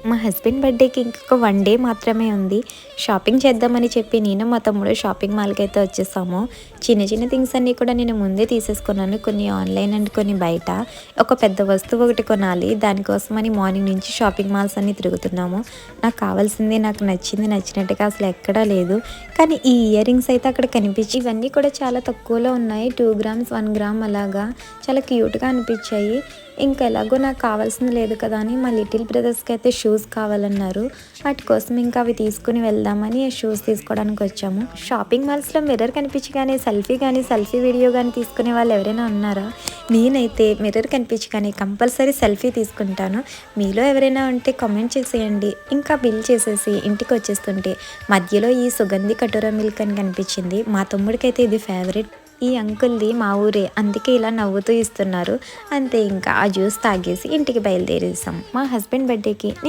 మా హస్బెండ్ బర్త్డేకి ఇంకొక 1 డే మాత్రమే ఉంది. షాపింగ్ చేద్దామని చెప్పి నేను మా తమ్ముడు షాపింగ్ మాల్‌కి అయితే వచ్చేసాము. చిన్న చిన్న థింగ్స్ అన్నీ కూడా నేను ముందే తీసేసుకున్నాను. కొన్ని ఆన్‌లైన్ అండ్ కొన్ని బయట. ఒక పెద్ద వస్తువు ఒకటి కొనాలి. దానికోసమని మార్నింగ్ నుంచి షాపింగ్ మాల్స్ అన్నీ తిరుగుతున్నాము. నాకు కావాల్సింది, నాకు నచ్చింది, నచ్చినట్టుగా అసలు ఎక్కడా లేదు. కానీ ఈ ఇయర్ రింగ్స్ అయితే అక్కడ కనిపించి ఇవన్నీ కూడా చాలా తక్కువలో ఉన్నాయి. 2 గ్రామ్స్, 1 గ్రామ్ అలాగా చాలా క్యూట్‌గా అనిపించాయి. ఇంకా ఎలాగో నాకు కావాల్సింది లేదు కదా అని మా లిటిల్ బ్రదర్స్కి అయితే షూస్ కావాలన్నారు. వాటి కోసం ఇంకా అవి తీసుకుని వెళ్దామని షూస్ తీసుకోవడానికి వచ్చాము. షాపింగ్ మాల్స్లో మిర్రర్ కనిపించగానే సెల్ఫీ వీడియో కానీ తీసుకునే వాళ్ళు ఎవరైనా ఉన్నారా? నేనైతే మిర్రర్ కనిపించగానే కంపల్సరీ సెల్ఫీ తీసుకుంటాను. మీలో ఎవరైనా ఉంటే కామెంట్ చేసేయండి. ఇంకా బిల్ చేసేసి ఇంటికి వచ్చేస్తుంటే మధ్యలో ఈ సుగంధి కటోరా మిల్క్ అని కనిపించింది. మా తమ్ముడికైతే ఇది ఫేవరెట్. ఈ అంకుల్ది మా ఊరే, అందుకే ఇలా నవ్వుతూ ఇస్తున్నారు. అంతే, ఇంకా ఆ జ్యూస్ తాగేసి ఇంటికి బయలుదేరేసాం. మా హస్బెండ్ బర్త్డేకి